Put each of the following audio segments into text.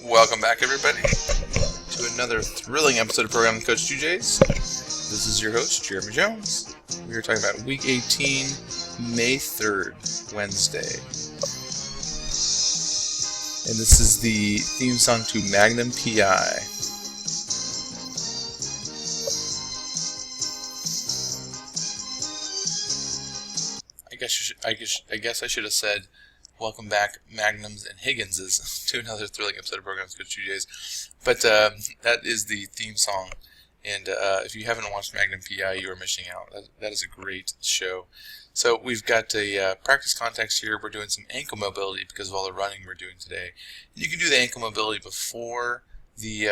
Welcome back, everybody, to another thrilling episode of Program with Coach 2J's. This is your host, Jeremy Jones. We are talking about Week 18, May 3rd, Wednesday. And this is the theme song to Magnum PI. I guess I should have said, welcome back, Magnums and Higginses, to another thrilling episode of Program with Coach 2J's. But that is the theme song. And if you haven't watched Magnum PI, you are missing out. That is a great show. So we've got a practice context here. We're doing some ankle mobility because of all the running we're doing today. You can do the ankle mobility before the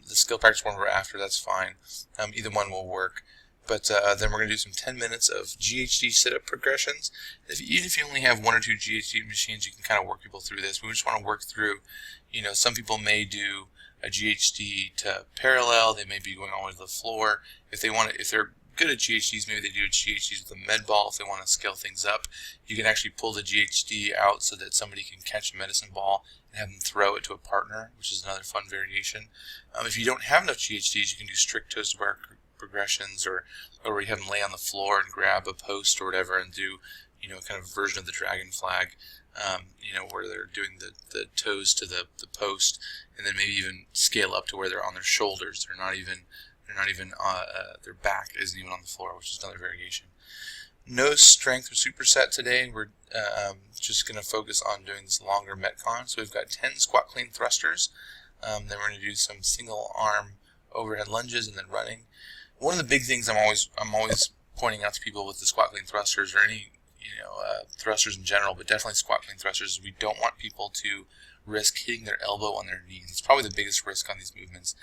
skill practice one or after. That's fine. Either one will work. But then we're going to do some 10 minutes of GHD sit-up progressions. Even if you only have one or two GHD machines, you can kind of work people through this. We just want to work through, some people may do a GHD to parallel. They may be going all the way to the floor. If they're good at GHDs, maybe they do a GHDs with a med ball. If they want to scale things up, you can actually pull the GHD out so that somebody can catch a medicine ball and have them throw it to a partner, which is another fun variation. If you don't have enough GHDs, you can do strict toes to bar progressions, or you have them lay on the floor and grab a post or whatever and do, kind of a version of the dragon flag, where they're doing the toes to the post, and then maybe even scale up to where they're on their shoulders. They're not even their back isn't even on the floor, which is another variation. No strength or superset today. We're just going to focus on doing this longer Metcon. So we've got 10 squat clean thrusters. Then we're going to do some single arm overhead lunges and then running. One of the big things I'm always pointing out to people with the squat clean thrusters, or any thrusters in general, but definitely squat clean thrusters, is we don't want people to risk hitting their elbow on their knees. It's probably the biggest risk on these movements.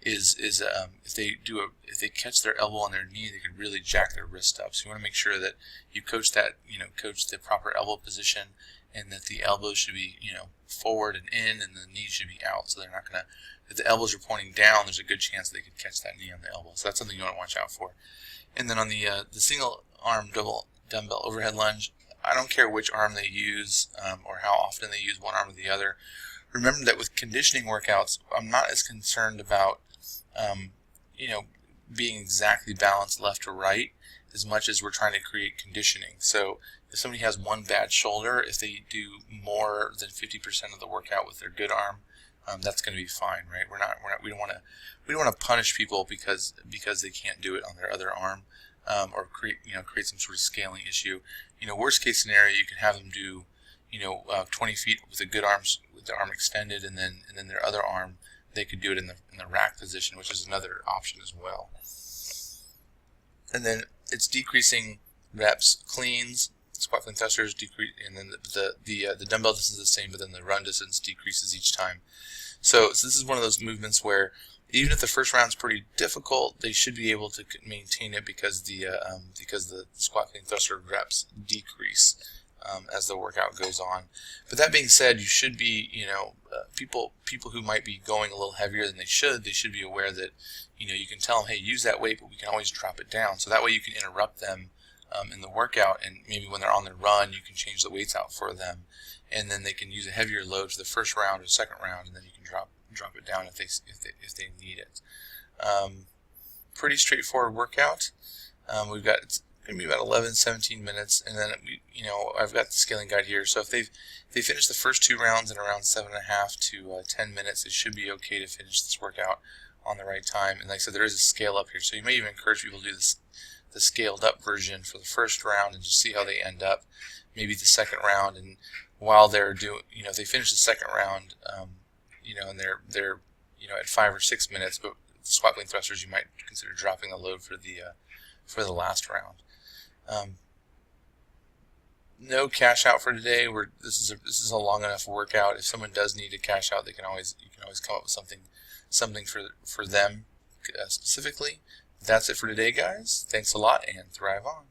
Is if they catch their elbow on their knee, they could really jack their wrist up. So you want to make sure that you coach the proper elbow position, and that the elbows should be forward and in, and the knees should be out. So they're not gonna. If the elbows are pointing down, there's a good chance they could catch that knee on the elbow. So that's something you want to watch out for. And then on the single arm double dumbbell overhead lunge, I don't care which arm they use or how often they use one arm or the other. Remember that with conditioning workouts, I'm not as concerned about being exactly balanced left to right as much as we're trying to create conditioning. So if somebody has one bad shoulder, if they do more than 50% of the workout with their good arm, that's going to be fine, right? We don't want to punish people because they can't do it on their other arm, or create some sort of scaling issue. Worst case scenario, you can have them do 20 feet with the good arms, with the arm extended, and then their other arm, they could do it in the rack position, which is another option as well. And then it's decreasing reps, cleans, squat clean thrusters decrease, and then the dumbbell distance is the same, but then the run distance decreases each time. So this is one of those movements where even if the first round's pretty difficult, they should be able to maintain it because the squat clean thruster reps decrease as the workout goes on. But that being said, you should be people who might be going a little heavier than they should be aware that you can tell them, hey, use that weight, but we can always drop it down. So that way you can interrupt them in the workout, and maybe when they're on their run, you can change the weights out for them, and then they can use a heavier load for the first round or second round, and then you can drop it down if they need it. Pretty straightforward workout. We've got, it's going to be about 11-17 minutes, and then I've got the scaling guide here. So if they finish the first two rounds in around 7.5 to 10 minutes, it should be okay to finish this workout on the right time. And like I said, there is a scale up here, so you may even encourage people to do the scaled up version for the first round and just see how they end up. Maybe the second round, and while they're doing, if they finish the second round, and they're at 5 or 6 minutes, but the squat clean thrusters, you might consider dropping the load for the last round. No cash out for today. This is a long enough workout. If someone does need to cash out, you can always come up with something for them specifically. That's it for today, guys. Thanks a lot, and thrive on.